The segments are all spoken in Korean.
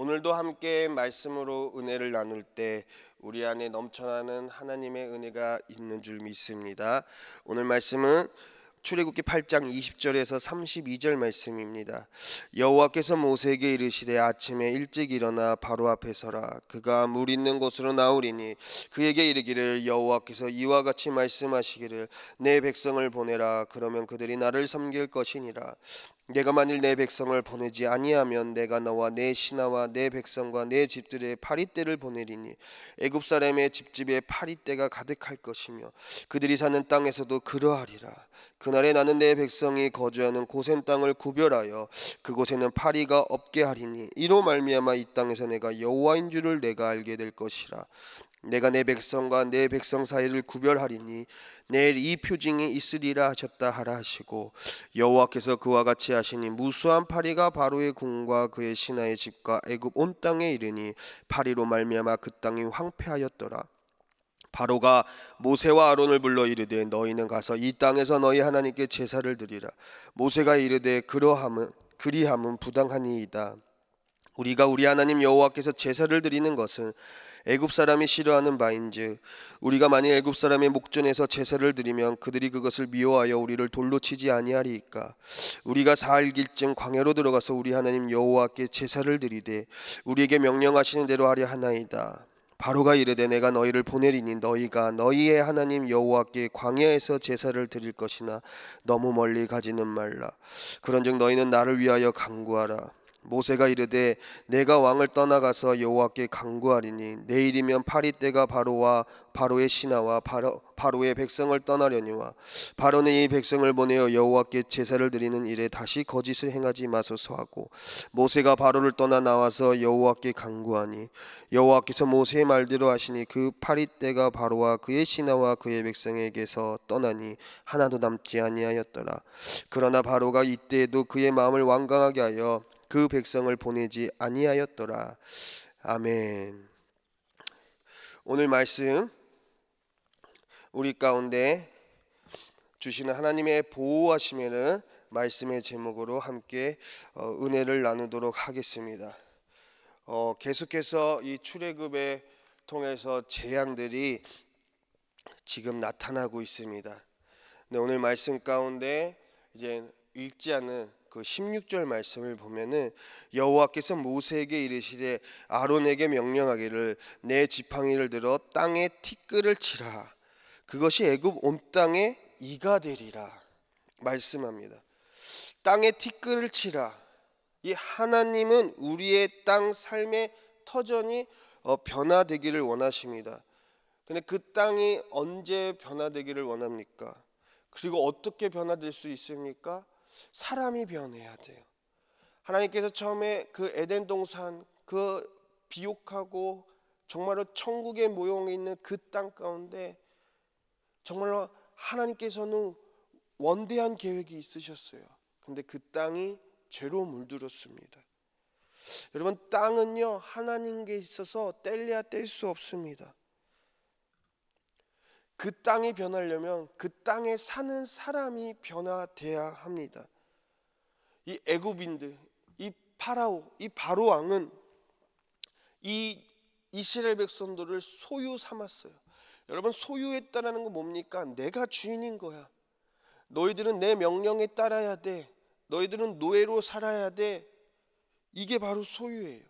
오늘도 함께 말씀으로 은혜를 나눌 때 우리 안에 넘쳐나는 하나님의 은혜가 있는 줄 믿습니다. 오늘 말씀은 출애굽기 8장 20절에서 32절 말씀입니다. 여호와께서 모세에게 이르시되 아침에 일찍 일어나 바로 앞에 서라. 그가 물 있는 곳으로 나오리니 그에게 이르기를 여호와께서 이와 같이 말씀하시기를 내 백성을 보내라. 그러면 그들이 나를 섬길 것이니라. 내가 만일 내 백성을 보내지 아니하면 내가 너와 내 신하와 내 백성과 내 집들의 파리떼를 보내리니 애굽 사람의 집집에 파리떼가 가득할 것이며 그들이 사는 땅에서도 그러하리라. 그날에 나는 내 백성이 거주하는 고센 땅을 구별하여 그곳에는 파리가 없게 하리니 이로 말미암아 이 땅에서 내가 여호와인 줄을 내가 알게 될 것이라. 내가 내 백성과 내 백성 사이를 구별하리니 내일 이 표징이 있으리라 하셨다 하라 하시고 여호와께서 그와 같이 하시니 무수한 파리가 바로의 궁과 그의 신하의 집과 애굽 온 땅에 이르니 파리로 말미암아 그 땅이 황폐하였더라. 바로가 모세와 아론을 불러 이르되 너희는 가서 이 땅에서 너희 하나님께 제사를 드리라. 모세가 이르되 그리함은 부당하니이다. 우리가 우리 하나님 여호와께서 제사를 드리는 것은 애굽 사람이 싫어하는 바인즉 우리가 만일 애굽 사람의 목전에서 제사를 드리면 그들이 그것을 미워하여 우리를 돌로 치지 아니하리이까. 우리가 사흘길쯤 광야로 들어가서 우리 하나님 여호와께 제사를 드리되 우리에게 명령하시는 대로 하려 하나이다. 바로가 이르되 내가 너희를 보내리니 너희가 너희의 하나님 여호와께 광야에서 제사를 드릴 것이나 너무 멀리 가지는 말라. 그런즉 너희는 나를 위하여 간구하라. 모세가 이르되 내가 왕을 떠나가서 여호와께 간구하리니 내일이면 파리떼가 바로와 바로의 신하와 바로의 백성을 떠나려니와 바로는 이 백성을 보내어 여호와께 제사를 드리는 일에 다시 거짓을 행하지 마소서 하고 모세가 바로를 떠나 나와서 여호와께 간구하니 여호와께서 모세의 말대로 하시니 그 파리떼가 바로와 그의 신하와 그의 백성에게서 떠나니 하나도 남지 아니하였더라. 그러나 바로가 이때에도 그의 마음을 완강하게 하여 그 백성을 보내지 아니하였더라. 아멘. 오늘 말씀 우리 가운데 주시는 하나님의 보호하심에는 말씀의 제목으로 함께 은혜를 나누도록 하겠습니다. 계속해서 이 출애굽에 통해서 재앙들이 지금 나타나고 있습니다. 네, 오늘 말씀 가운데 이제 읽지 않은 그 16절 말씀을 보면은 여호와께서 모세에게 이르시되 아론에게 명령하기를 내 지팡이를 들어 땅에 티끌을 치라. 그것이 애굽 온 땅에 이가 되리라 말씀합니다. 땅에 티끌을 치라. 이 하나님은 우리의 땅 삶의 터전이 변화되기를 원하십니다. 근데 그 땅이 언제 변화되기를 원합니까? 그리고 어떻게 변화될 수 있습니까? 사람이 변해야 돼요. 하나님께서 처음에 그 에덴 동산 그 비옥하고 정말로 천국의 모형이 있는 그 땅 가운데 정말로 하나님께서는 원대한 계획이 있으셨어요. 근데 그 땅이 죄로 물들었습니다. 여러분, 땅은요 하나님께 있어서 뗄래야 뗄 수 없습니다. 그 땅이 변하려면 그 땅에 사는 사람이 변화돼야 합니다. 이 애굽인들, 이 파라오, 이 바로 왕은 이 이스라엘 백성들을 소유 삼았어요. 여러분, 소유했다라는 건 뭡니까? 내가 주인인 거야. 너희들은 내 명령에 따라야 돼. 너희들은 노예로 살아야 돼. 이게 바로 소유예요.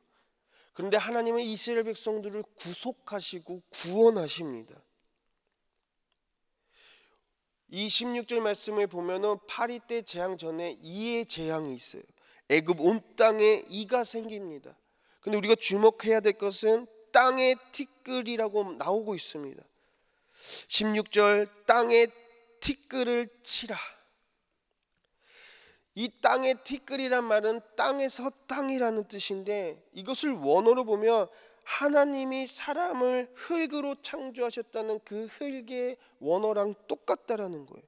그런데 하나님은 이스라엘 백성들을 구속하시고 구원하십니다. 이 16절 말씀을 보면은 파리떼 재앙 전에 이의 재앙이 있어요. 애굽 온 땅에 이가 생깁니다. 근데 우리가 주목해야 될 것은 땅의 티끌이라고 나오고 있습니다. 16절 땅에 티끌을 치라. 이 땅의 티끌이란 말은 땅에서 땅이라는 뜻인데 이것을 원어로 보면 하나님이 사람을 흙으로 창조하셨다는 그 흙의 원어랑 똑같다라는 거예요.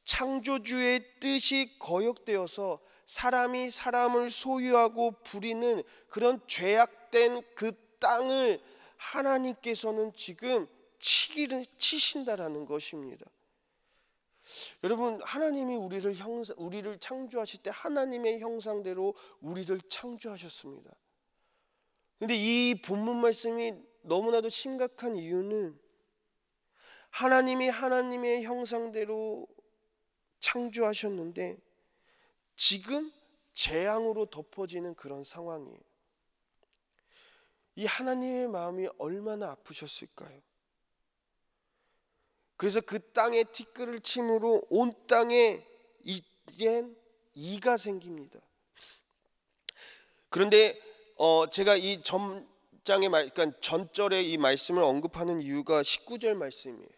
창조주의 뜻이 거역되어서 사람이 사람을 소유하고 부리는 그런 죄악된 그 땅을 하나님께서는 지금 치신다라는 것입니다. 여러분, 하나님이 우리를 창조하실 때 하나님의 형상대로 우리를 창조하셨습니다. 근데 이 본문 말씀이 너무나도 심각한 이유는 하나님이 하나님의 형상대로 창조하셨는데 지금 재앙으로 덮어지는 그런 상황이에요. 이 하나님의 마음이 얼마나 아프셨을까요? 그래서 그 땅에 티끌을 침으로 온 땅에 이젠 이가 생깁니다. 그런데 제가 이 전장의 그러니까 전절에 이 말씀을 언급하는 이유가 19절 말씀이에요.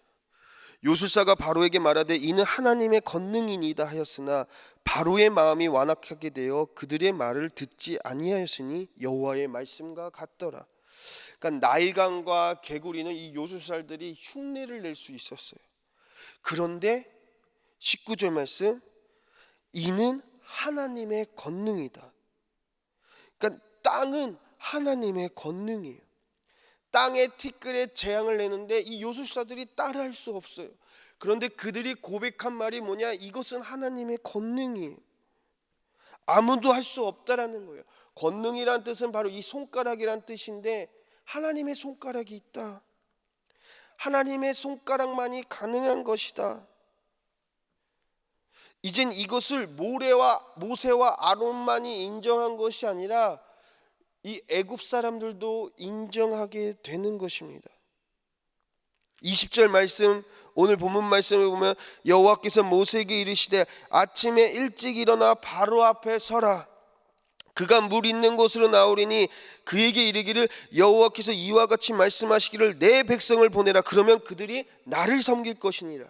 요술사가 바로에게 말하되 이는 하나님의 권능이니이다 하였으나 바로의 마음이 완악하게 되어 그들의 말을 듣지 아니하였으니 여호와의 말씀과 같더라. 그러니까 나일강과 개구리는 이 요술살들이 흉내를 낼 수 있었어요. 그런데 19절 말씀 이는 하나님의 권능이다. 그러니까 땅은 하나님의 권능이에요. 땅의 티끌에 재앙을 내는데 이 요술사들이 따라할 수 없어요. 그런데 그들이 고백한 말이 뭐냐? 이것은 하나님의 권능이에요. 아무도 할 수 없다라는 거예요. 권능이란 뜻은 바로 이 손가락이란 뜻인데 하나님의 손가락이 있다. 하나님의 손가락만이 가능한 것이다. 이젠 이것을 모세와 아론만이 인정한 것이 아니라 이 애굽 사람들도 인정하게 되는 것입니다. 20절 말씀, 오늘 본문 말씀을 보면 여호와께서 모세에게 이르시되 아침에 일찍 일어나 바로 앞에 서라. 그가 물 있는 곳으로 나오리니 그에게 이르기를 여호와께서 이와 같이 말씀하시기를 내 백성을 보내라. 그러면 그들이 나를 섬길 것이니라.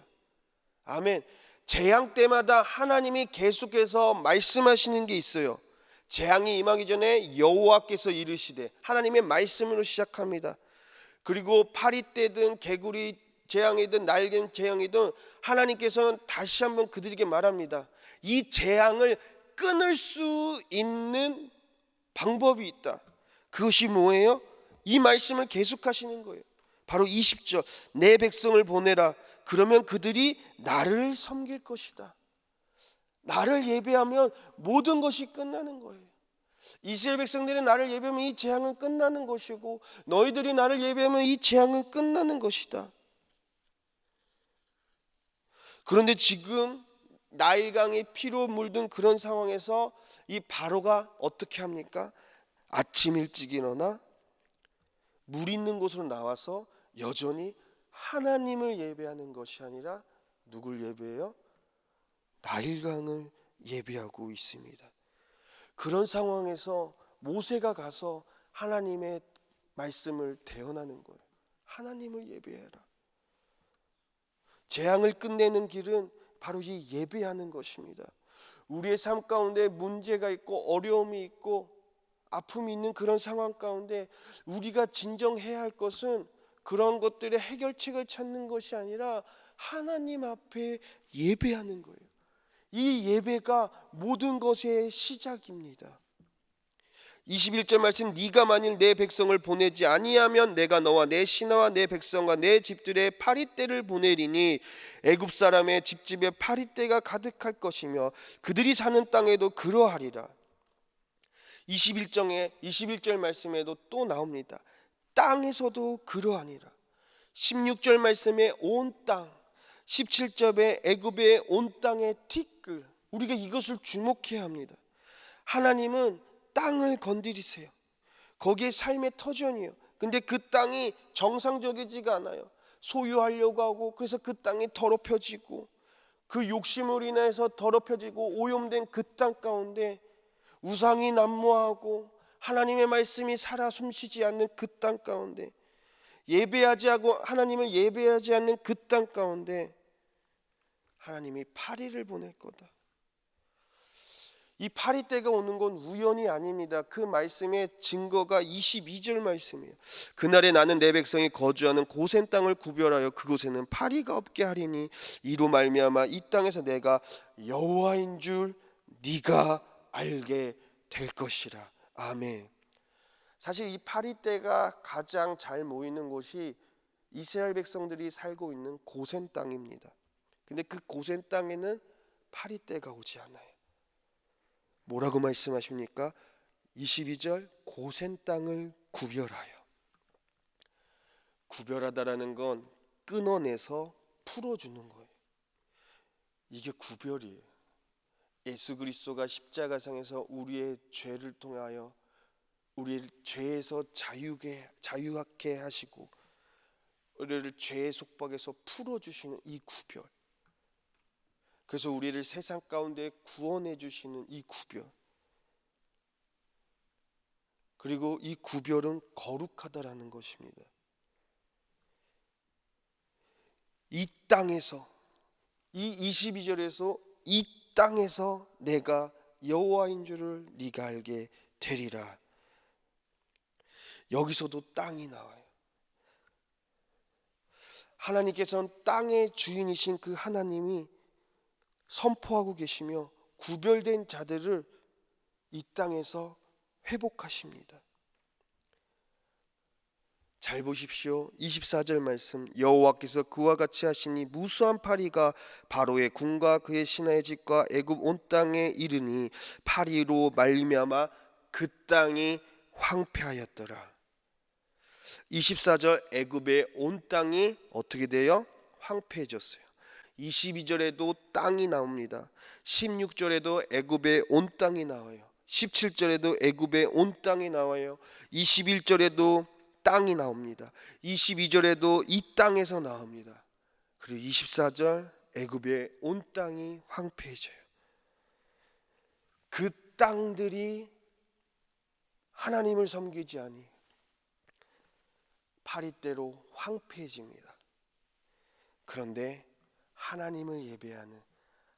아멘. 재앙 때마다 하나님이 계속해서 말씀하시는 게 있어요. 재앙이 임하기 전에 여호와께서 이르시되 하나님의 말씀으로 시작합니다. 그리고 파리떼든 개구리 재앙이든 날개 재앙이든 하나님께서는 다시 한번 그들에게 말합니다. 이 재앙을 끊을 수 있는 방법이 있다. 그것이 뭐예요? 이 말씀을 계속하시는 거예요. 바로 20절 내 백성을 보내라. 그러면 그들이 나를 섬길 것이다. 나를 예배하면 모든 것이 끝나는 거예요. 이스라엘 백성들이 나를 예배하면 이 재앙은 끝나는 것이고 너희들이 나를 예배하면 이 재앙은 끝나는 것이다. 그런데 지금 나일강이 피로 물든 그런 상황에서 이 바로가 어떻게 합니까? 아침 일찍 일어나 물 있는 곳으로 나와서 여전히 하나님을 예배하는 것이 아니라 누굴 예배해요? 나일강을 예배하고 있습니다. 그런 상황에서 모세가 가서 하나님의 말씀을 대언하는 거예요. 하나님을 예배해라. 재앙을 끝내는 길은 바로 이 예배하는 것입니다. 우리의 삶 가운데 문제가 있고 어려움이 있고 아픔이 있는 그런 상황 가운데 우리가 진정해야 할 것은 그런 것들의 해결책을 찾는 것이 아니라 하나님 앞에 예배하는 거예요. 이 예배가 모든 것의 시작입니다. 21절 말씀 네가 만일 내 백성을 보내지 아니하면 내가 너와 내 신하와 내 백성과 내 집들의 파리떼를 보내리니 애굽 사람의 집집에 파리떼가 가득할 것이며 그들이 사는 땅에도 그러하리라. 21절 말씀에도 또 나옵니다. 땅에서도 그러하니라. 16절 말씀에 온 땅, 17절에 애굽의 온 땅의 티끌, 우리가 이것을 주목해야 합니다. 하나님은 땅을 건드리세요. 거기에 삶의 터전이에요. 근데 그 땅이 정상적이지가 않아요. 소유하려고 하고 그래서 그 땅이 더럽혀지고 그 욕심으로 인해서 더럽혀지고 오염된 그 땅 가운데 우상이 난무하고 하나님의 말씀이 살아 숨쉬지 않는 그 땅 가운데 예배하지 하고 하나님을 예배하지 않는 그 땅 가운데 하나님이 파리를 보낼 거다. 이 파리떼가 오는 건 우연이 아닙니다. 그 말씀의 증거가 22절 말씀이에요. 그날에 나는 내 백성이 거주하는 고센 땅을 구별하여 그곳에는 파리가 없게 하리니 이로 말미암아 이 땅에서 내가 여호와인 줄 네가 알게 될 것이라. 아멘. 사실 이 파리떼가 가장 잘 모이는 곳이 이스라엘 백성들이 살고 있는 고센 땅입니다. 근데 그 고센 땅에는 파리떼가 오지 않아요. 뭐라고 말씀하십니까? 22절 고센 땅을 구별하여. 구별하다라는 건 끊어내서 풀어주는 거예요. 이게 구별이에요. 예수 그리스도가 십자가상에서 우리의 죄를 통하여 우리를 죄에서 자유하게 하시고 우리를 죄의 속박에서 풀어주시는 이 구별, 그래서 우리를 세상 가운데 구원해 주시는 이 구별, 그리고 이 구별은 거룩하다라는 것입니다. 이 땅에서, 이 22절에서 이 땅에서 내가 여호와인 줄을 네가 알게 되리라. 여기서도 땅이 나와요. 하나님께서는 땅의 주인이신 그 하나님이 선포하고 계시며 구별된 자들을 이 땅에서 회복하십니다. 잘 보십시오. 24절 말씀, 여호와께서 그와 같이 하시니 무수한 파리가 바로의 궁과 그의 신하의 집과 애굽 온 땅에 이르니 파리로 말미암아 그 땅이 황폐하였더라. 24절, 애굽의 온 땅이 어떻게 돼요? 황폐해졌어요. 22절에도 땅이 나옵니다. 16절에도 애굽의 온 땅이 나와요. 17절에도 애굽의 온 땅이 나와요. 21절에도 땅이 나옵니다. 22절에도 이 땅에서 나옵니다. 그리고 24절, 애굽의 온 땅이 황폐해져요. 그 땅들이 하나님을 섬기지 아니 파리대로 황폐해집니다. 그런데 하나님을 예배하는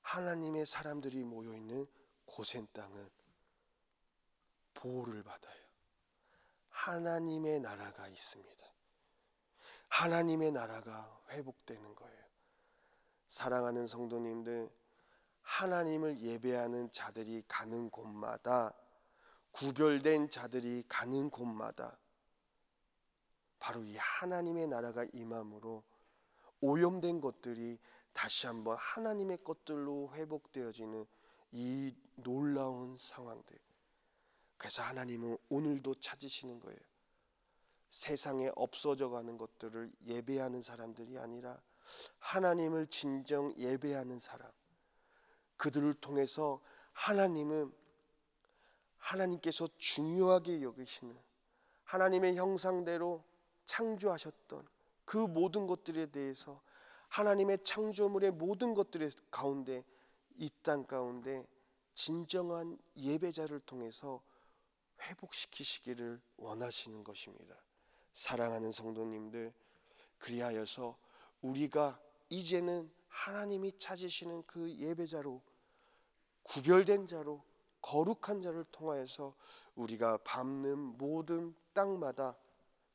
하나님의 사람들이 모여있는 고센 땅은 보호를 받아요. 하나님의 나라가 있습니다. 하나님의 나라가 회복되는 거예요. 사랑하는 성도님들, 하나님을 예배하는 자들이 가는 곳마다, 구별된 자들이 가는 곳마다 바로 이 하나님의 나라가 임함으로 오염된 것들이 다시 한번 하나님의 것들로 회복되어지는 이 놀라운 상황들. 그래서 하나님은 오늘도 찾으시는 거예요. 세상에 없어져 가는 것들을 예배하는 사람들이 아니라 하나님을 진정 예배하는 사람, 그들을 통해서 하나님께서 중요하게 여기시는 하나님의 형상대로 창조하셨던 그 모든 것들에 대해서, 하나님의 창조물의 모든 것들의 가운데, 이 땅 가운데 진정한 예배자를 통해서 회복시키시기를 원하시는 것입니다. 사랑하는 성도님들, 그리하여서 우리가 이제는 하나님이 찾으시는 그 예배자로, 구별된 자로, 거룩한 자를 통하여서 우리가 밟는 모든 땅마다,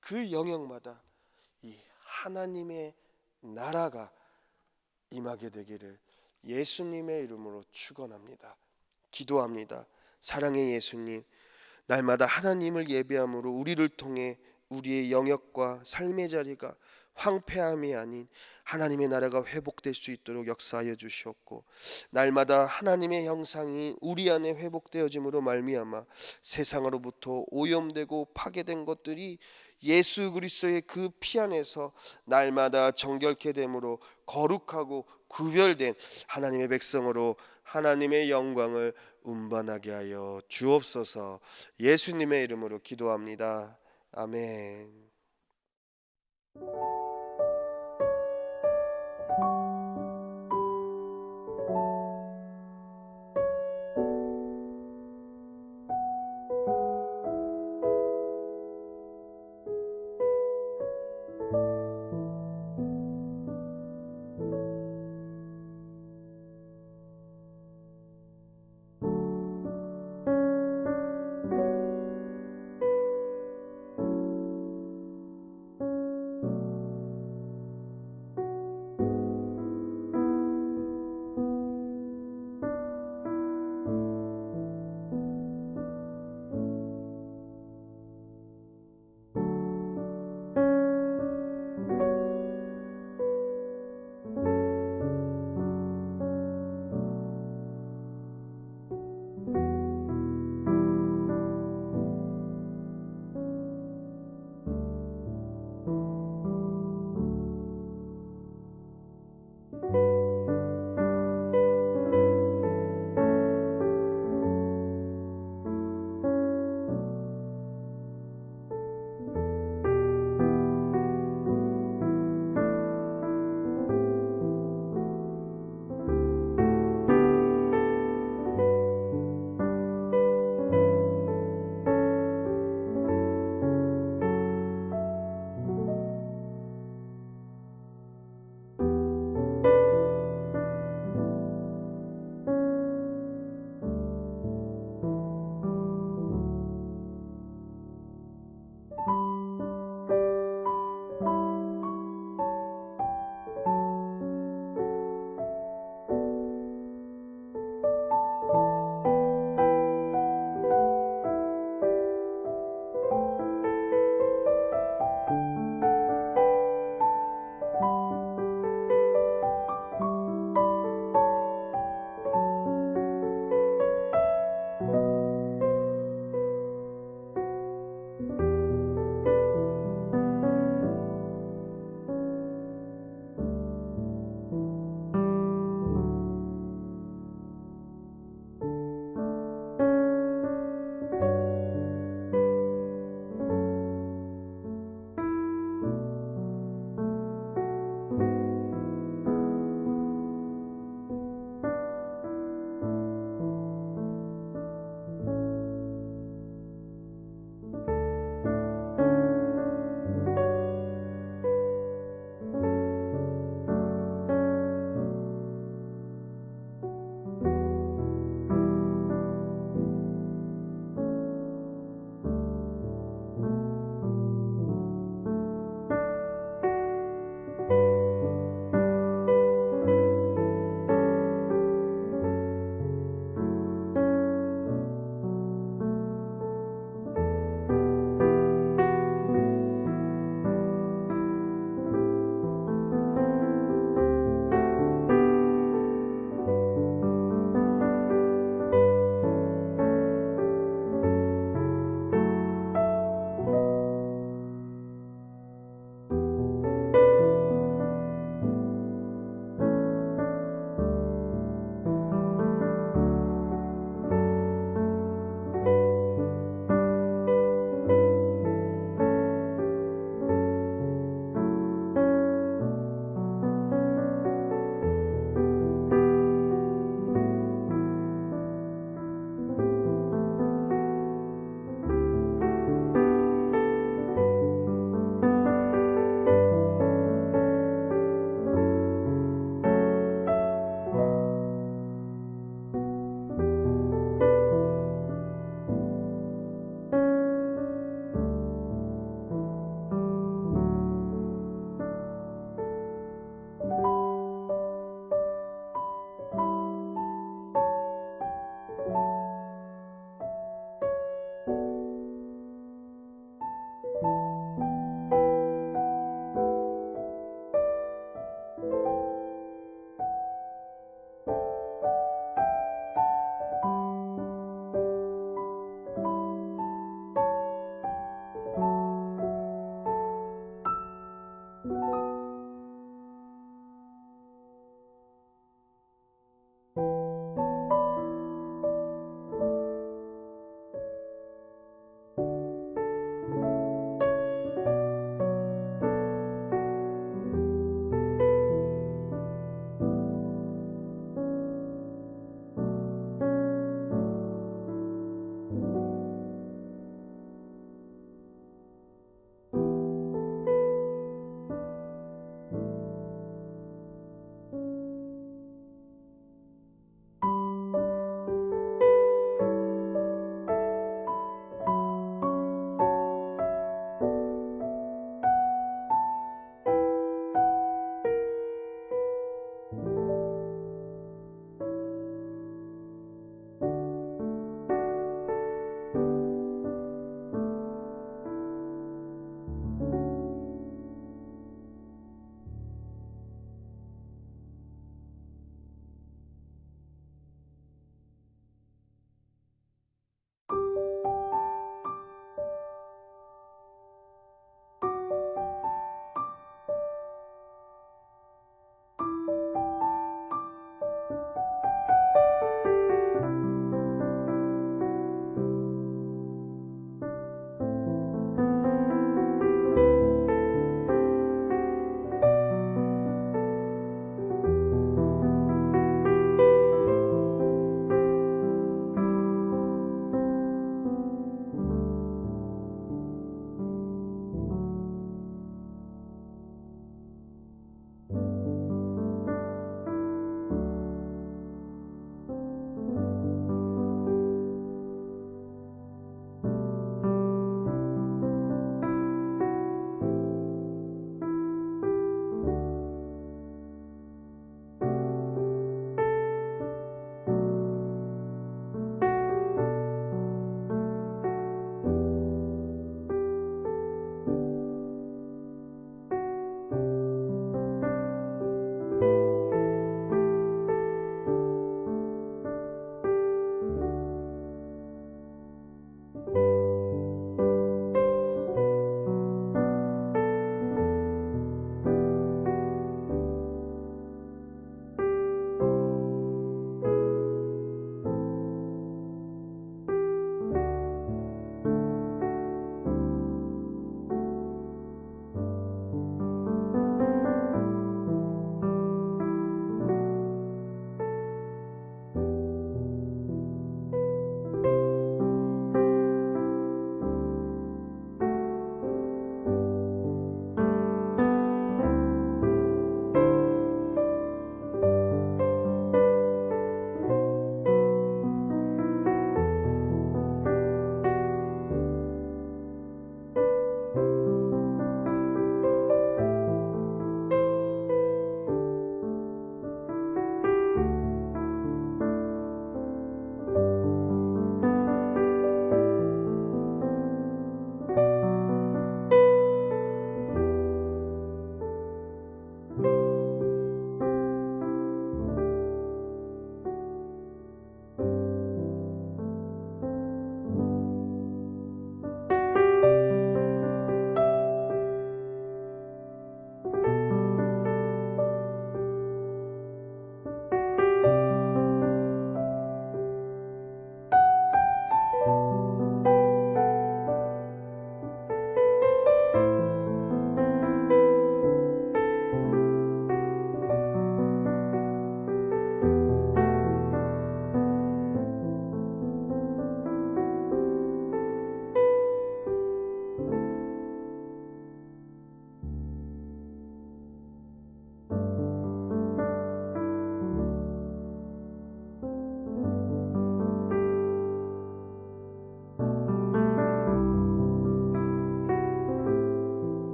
그 영역마다 이 하나님의 나라가 임하게 되기를 예수님의 이름으로 축원합니다. 기도합니다. 사랑의 예수님, 날마다 하나님을 예배함으로 우리를 통해 우리의 영역과 삶의 자리가 황폐함이 아닌 하나님의 나라가 회복될 수 있도록 역사하여 주시옵고, 날마다 하나님의 형상이 우리 안에 회복되어짐으로 말미암아 세상으로부터 오염되고 파괴된 것들이 예수 그리스도의 그 피 안에서 날마다 정결케 됨으로 거룩하고 구별된 하나님의 백성으로 하나님의 영광을 운반하게 하여 주옵소서. 예수님의 이름으로 기도합니다. 아멘.